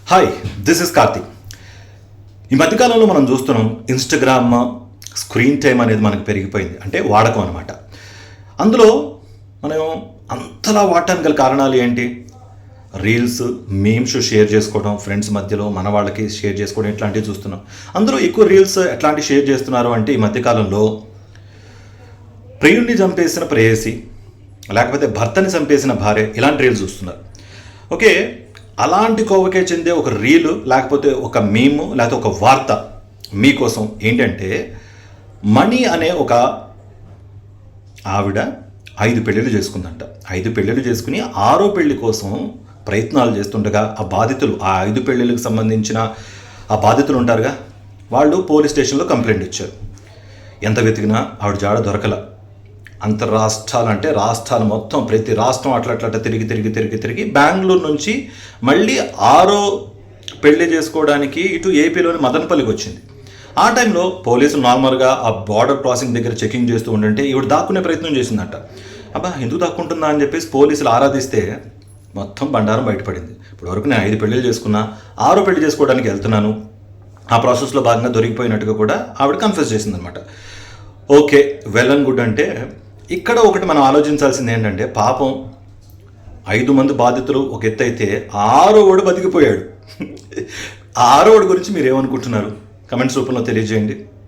Hi, this is Karthik. ఈ మధ్యకాలంలో మనం చూస్తున్నాం ఇన్స్టాగ్రామ్ స్క్రీన్ టైం అనేది మనకు పెరిగిపోయింది, అంటే వాడకం అనమాట. అందులో మనం అంతలా వాడటానికి గల కారణాలు ఏంటి? రీల్స్, మీమ్స్ షేర్ చేసుకోవడం, ఫ్రెండ్స్ మధ్యలో మన వాళ్ళకి షేర్ చేసుకోవడం, ఇట్లాంటివి చూస్తున్నాం. అందులో ఎక్కువ రీల్స్ ఎట్లాంటివి షేర్ చేస్తున్నారు అంటే ఈ మధ్యకాలంలో ప్రియుణ్ణి చంపేసిన ప్రేయసి, లేకపోతే భర్తని చంపేసిన భార్య, ఇలాంటి రీల్స్ చూస్తున్నారు. ఓకే, అలాంటి కోవకే చెందే ఒక రీలు, లేకపోతే ఒక మీము, లేకపోతే ఒక వార్త మీకోసం. ఏంటంటే మణి అనే ఒక ఆవిడ 5 పెళ్ళిళ్ళు చేసుకుందంట. 5 పెళ్ళిళ్ళు చేసుకుని 6వ పెళ్లి కోసం ప్రయత్నాలు చేస్తుండగా ఆ బాధితులు, ఆ 5 పెళ్ళిళ్ళకి సంబంధించిన ఆ బాధితులు ఉంటారుగా, వాళ్ళు పోలీస్ స్టేషన్లో కంప్లైంట్ ఇచ్చారు. ఎంత వెతికినా ఆవిడ జాడ దొరకల. అంతర్రాష్ట్రాలు అంటే రాష్ట్రాలు మొత్తం, ప్రతి రాష్ట్రం అట్లా తిరిగి బెంగళూరు నుంచి మళ్ళీ 6వ పెళ్లి చేసుకోవడానికి ఇటు ఏపీలోని మదనపల్లికి వచ్చింది. ఆ టైంలో పోలీసులు నార్మల్గా ఆ బార్డర్ క్రాసింగ్ దగ్గర చెకింగ్ చేస్తూ ఉండంటే ఈవిడ దాక్కునే ప్రయత్నం చేసిందట. అబ్బా, ఎందుకు దాక్కుంటుందా అని చెప్పేసి పోలీసులు ఆరాధిస్తే మొత్తం బండారం బయటపడింది. ఇప్పటివరకు నేను 5 పెళ్ళిళ్ళు చేసుకున్నా, 6వ పెళ్లి చేసుకోవడానికి వెళ్తున్నాను, ఆ ప్రాసెస్లో భాగంగా దొరికిపోయినట్టుగా కూడా ఆవిడ కన్ఫెస్ చేసిందనమాట. Okay, well and good. అంటే ఇక్కడ ఒకటి మనం ఆలోచించాల్సింది ఏంటంటే, పాపం 5 మంది బాధితులు ఒక ఎత్తు అయితే 6వవాడు బతికిపోయాడు. ఆ 6వవాడి గురించి మీరు ఏమనుకుంటున్నారు? కమెంట్స్ రూపంలో తెలియజేయండి.